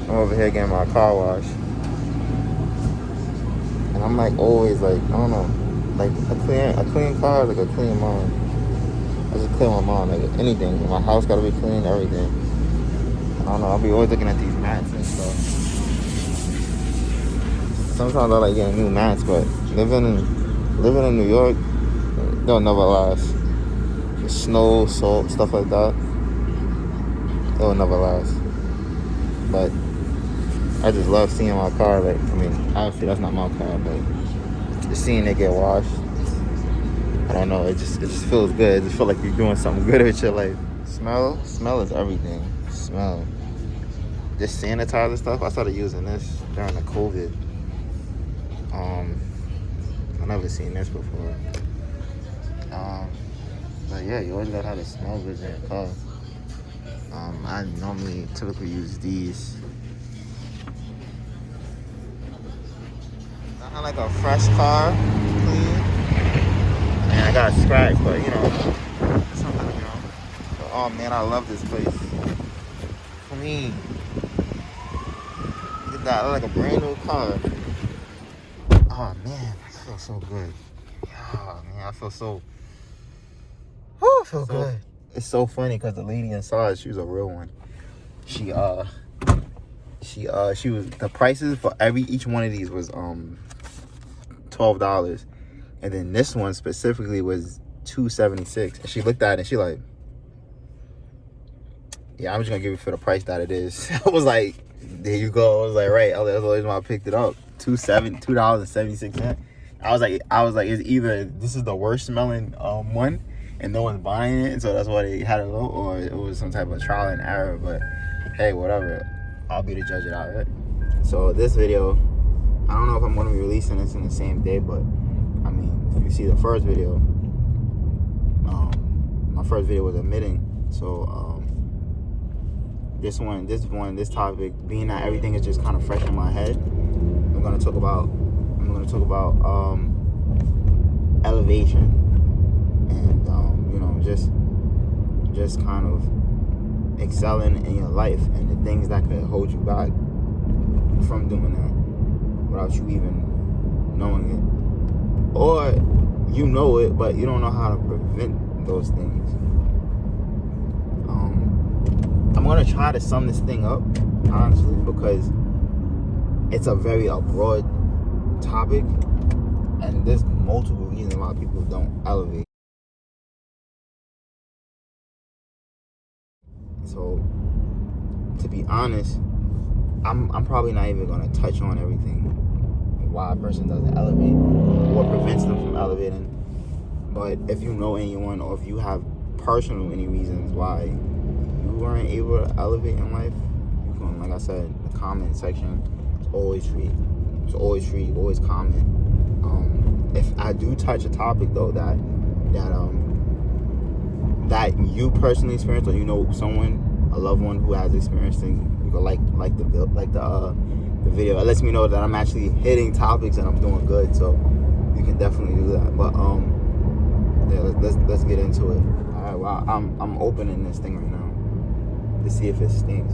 I'm over here getting my car washed. And I'm like always like, I don't know, like a clean car is like a clean mind. I just clean my mind, like anything. My house gotta be clean, everything. I don't know, I'll be always looking at these mats and stuff. Sometimes I like getting new mats, but living in New York, they'll never last. The snow, salt, stuff like that, it'll never last. But I just love seeing my car, like, I mean, obviously that's not my car, but just seeing it get washed, I don't know, it just feels good. It just feels like you're doing something good with your life. Smell is everything. Smell. This sanitizer stuff, I started using this during the COVID. I never seen this before. But yeah, you always gotta have a smell good in your car. I typically use these. I have like a fresh car, clean. I mean, I got a scratch, but you know, something, you know. But, oh man, I love this place. Clean. Look at that, I look like a brand new car. Oh man, I feel so good. Oh man, I feel so. Oh, I feel good. It's so funny because the lady inside, she was a real one. She was, the prices for each one of these was $12, and then this one specifically was $276. And she looked at it and she like, yeah, I'm just gonna give it for the price that it is. I was like, there you go. I was like, right. That's the reason why I picked it up. $2.76. I was like, it's either this is the worst smelling one, and no one's buying it, so that's why they had it low, or it was some type of trial and error. But hey, whatever. I'll be the judge of that, right? So this video, I don't know if I'm gonna be releasing this in the same day, but I mean, if you see the first video, my first video was admitting. So this topic, being that everything is just kind of fresh in my head, I'm gonna talk about elevation, and you know, just kind of excelling in your life and the things that could hold you back from doing that without you even knowing it, or you know it but you don't know how to prevent those things. I'm gonna try to sum this thing up honestly, because it's a very broad topic and there's multiple reasons why people don't elevate. So to be honest, I'm probably not even gonna touch on everything why a person doesn't elevate, what prevents them from elevating. But if you know anyone, or if you have personal any reasons why you weren't able to elevate in life, you can, like I said, the comment section is always free. It's always free. Always comment. If I do touch a topic though that you personally experienced, or you know someone, a loved one who has experienced things, you can like the video. It lets me know that I'm actually hitting topics and I'm doing good. So you can definitely do that. But yeah, let's get into it. All right, well, I'm opening this thing right now to see if it stings.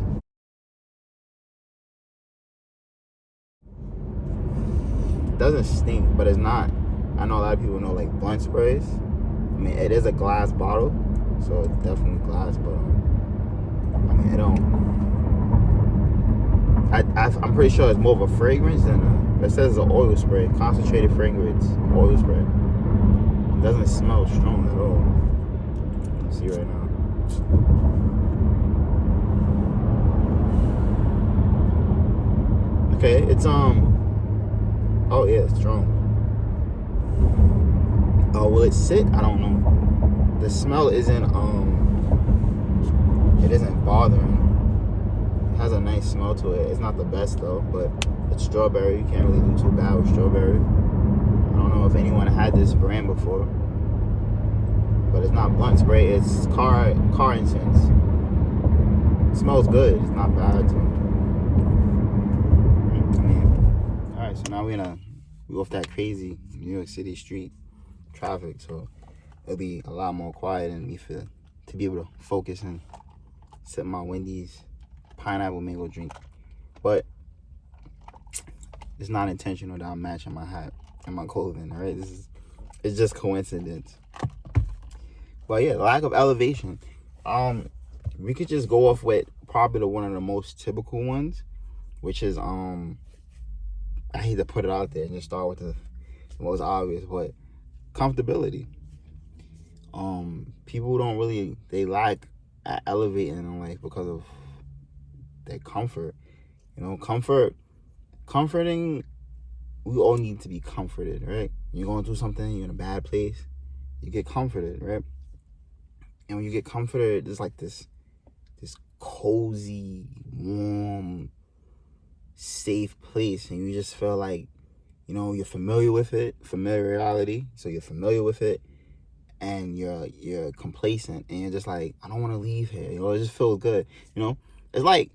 It doesn't stink, but it's not. I know a lot of people know like blunt sprays. I mean, it is a glass bottle, so it's definitely glass, but I mean, it don't. I'm pretty sure it's more of a fragrance than it says it's an oil spray, concentrated fragrance, oil spray. It doesn't smell strong at all. Let's see right now. Okay, it's oh yeah, it's strong. Oh, will it sit? I don't know. The smell isn't it isn't bothering. It has a nice smell to it. It's not the best though, but it's strawberry. You can't really do too bad with strawberry. I don't know if anyone had this brand before, but it's not blunt spray. It's car incense. It smells good. It's not bad too. I mean, all right. So now we off that crazy New York City street traffic, so it'll be a lot more quiet and me to be able to focus and sip my Wendy's pineapple mango drink But it's not intentional that I'm matching my hat and my clothing, all right? It's just coincidence. But yeah, lack of elevation. We could just go off with probably one of the most typical ones, which is I hate to put it out there and just start with the most obvious, but comfortability. People don't really, they lack at elevating in life because of their comfort. Comforting, we all need to be comforted, right? You're going through something, you're in a bad place, you get comforted, right? And when you get comforted, there's like this cozy, warm, safe place, and you just feel like, you're familiar with it, familiarity. So you're familiar with it, and you're complacent, and you're just like, I don't want to leave here. It just feels good. It's like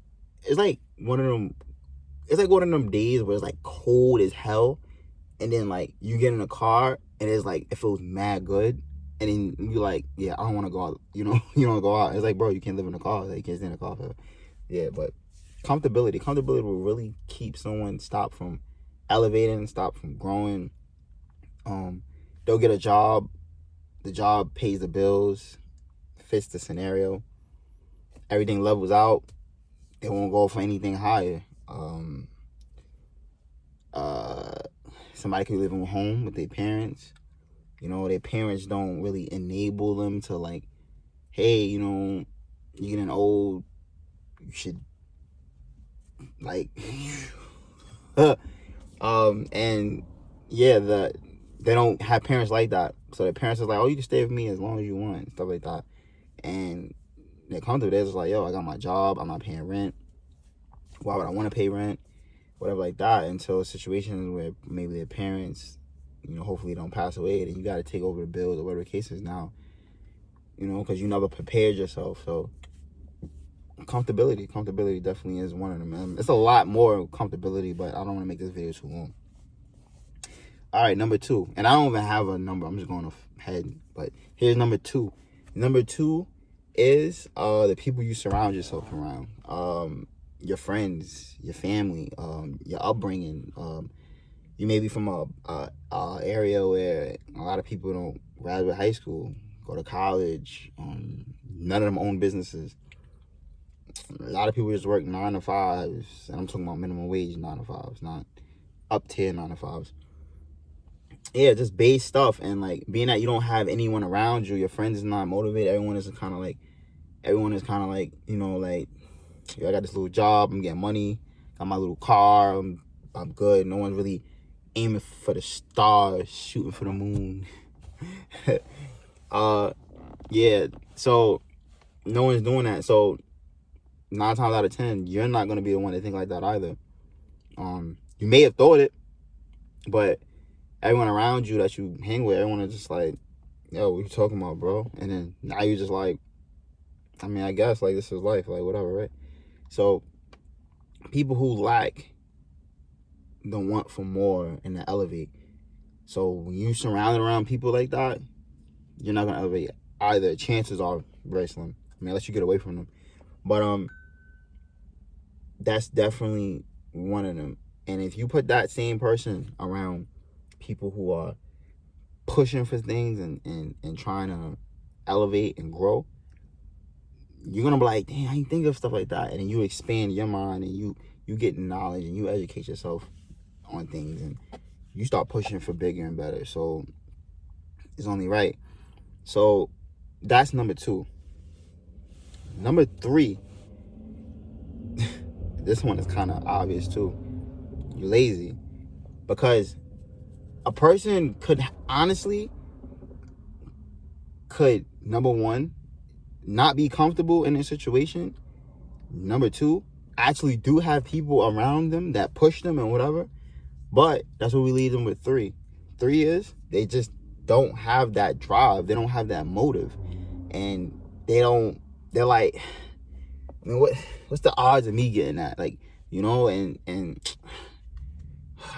one of them. It's like one of them days where it's like cold as hell, and then like you get in a car and it's like it feels mad good, and then you're like, yeah, I don't want to go out. You don't go out. It's like, bro, you can't live in a car. Like, you can't stay in a car for. Yeah, but comfortability will really keep someone stop from elevating, stop from growing. They'll get a job. The job pays the bills, fits the scenario. Everything levels out. They won't go for anything higher. Somebody could live in a home with their parents. Their parents don't really enable them to, like, hey, you're getting old, you should, like, and yeah, they don't have parents like that. So their parents is like, oh, you can stay with me as long as you want, stuff like that. And they come to this, it's like, yo, I got my job, I'm not paying rent. Why would I want to pay rent? Whatever like that, until situations where maybe their parents, hopefully don't pass away, then you got to take over the bills or whatever the case is now, because you never prepared yourself. So comfortability definitely is one of them. It's a lot more comfortability, but I don't want to make this video too long. All right, number 2, and I don't even have a number, I'm just going off head, but here's number 2. Number 2 is the people you surround yourself around. Your friends, your family, your upbringing. You may be from a area where a lot of people don't graduate high school, go to college. None of them own businesses. A lot of people just work 9 to 5s, and I'm talking about minimum wage 9 to 5s, not up tier 9 to 5s. Yeah, just base stuff, and like being that you don't have anyone around you, your friends is not motivated. Everyone is kind of like, like, yo, I got this little job, I'm getting money, got my little car, I'm good. No one's really aiming for the stars, shooting for the moon. Yeah, so no one's doing that. So 9 times out of 10, you're not gonna be the one to think like that either. You may have thought it, but everyone around you that you hang with, everyone is just like, yo, what you talking about, bro? And then now you're just like, I mean, I guess, like, this is life, like, whatever, right? So people who lack the want for more and to elevate. So when you surrounded around people like that, you're not gonna elevate either. Chances are very slim. I mean, unless you get away from them. But that's definitely one of them. And if you put that same person around people who are pushing for things and trying to elevate and grow, you're gonna be like, damn, I didn't think of stuff like that. And then you expand your mind, and you get knowledge, and you educate yourself on things, and you start pushing for bigger and better. So it's only right. So that's number 2. Number 3, this one is kind of obvious too. You're lazy. Because a person could honestly, number 1, not be comfortable in a situation. Number 2, actually do have people around them that push them and whatever. But that's what we leave them with 3. 3 is they just don't have that drive. They don't have that motive. And they're like, I mean, what's the odds of me getting that? Like, and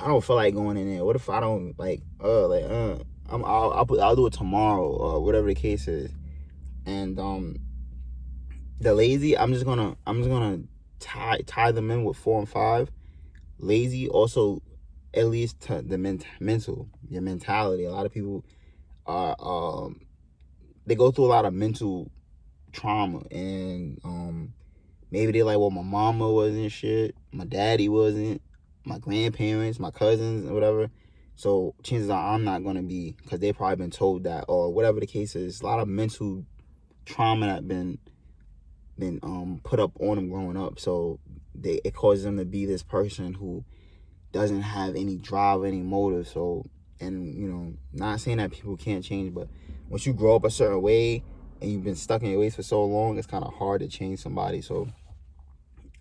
I don't feel like going in there. What if I don't I'll do it tomorrow, or whatever the case is. And the lazy, I'm just gonna tie them in with 4 and 5. Lazy also, at least to the mental, your mentality. A lot of people are they go through a lot of mental trauma, and maybe they're like, well, my mama wasn't shit, my daddy wasn't, my grandparents, my cousins, or whatever. So chances are I'm not gonna be, because they've probably been told that, or whatever the case is. A lot of mental trauma that been put up on them growing up. So it causes them to be this person who doesn't have any drive, any motive. So, and not saying that people can't change, but once you grow up a certain way and you've been stuck in your ways for so long, it's kind of hard to change somebody. So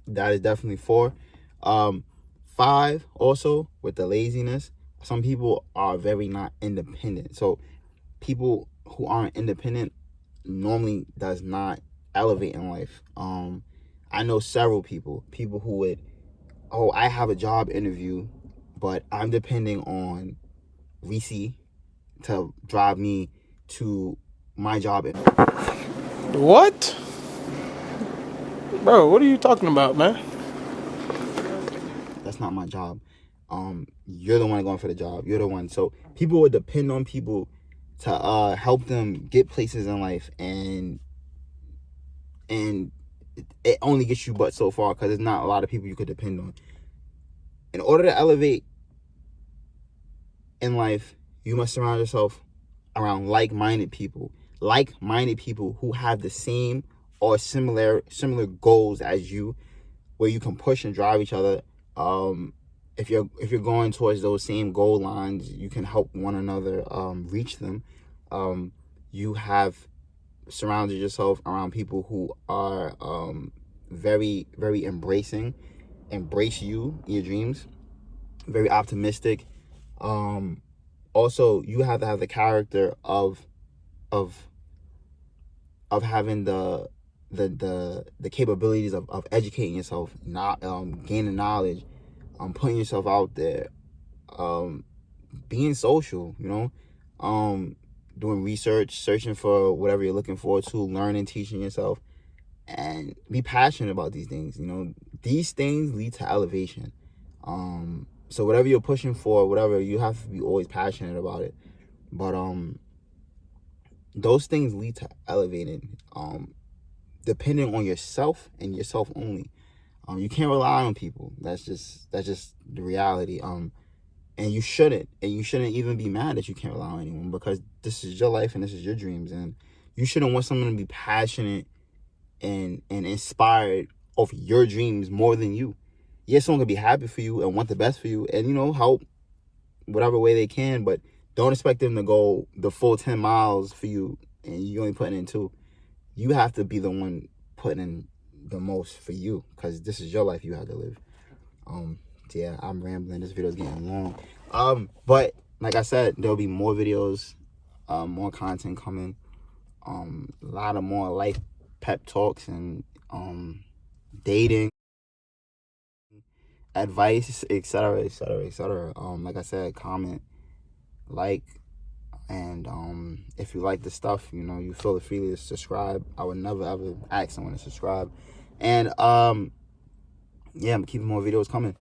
that is definitely 4. 5 also, with the laziness. Some people are very not independent. So people who aren't independent normally does not elevate in life. I know several people who would, I have a job interview, but I'm depending on Reese to drive me to my job. What? Bro, what are you talking about, man? That's not my job. You're the one going for the job. You're the one. So people would depend on people to help them get places in life, and it only gets you but so far, because there's not a lot of people you could depend on. In order to elevate in life, you must surround yourself around like-minded people who have the same or similar goals as you, where you can push and drive each other. If you're going towards those same goal lines, you can help one another reach them. You have surrounded yourself around people who are very, very embrace you, your dreams, very optimistic. Also, you have to have the character of having the capabilities of educating yourself, not gaining knowledge, putting yourself out there, being social, doing research, searching for whatever you're looking forward to, learning, teaching yourself, and be passionate about these things. These things lead to elevation. So whatever you're pushing for, whatever, you have to be always passionate about it. But those things lead to elevating, depending on yourself and yourself only. You can't rely on people. That's just the reality. And you shouldn't even be mad that you can't rely on anyone, because this is your life and this is your dreams, and you shouldn't want someone to be passionate and inspired of your dreams more than you. Yes, someone could be happy for you and want the best for you, and help whatever way they can, but don't expect them to go the full 10 miles for you and you only putting in 2. You have to be the one putting in the most for you, because this is your life you have to live. Yeah, I'm rambling. This video is getting long. But like I said, there'll be more videos, more content coming, a lot of more life pep talks and dating advice, etc., etc., etc. Like I said, comment, like, and if you like the stuff, you feel free to subscribe. I would never ever ask someone to subscribe. And yeah, I'm keeping more videos coming.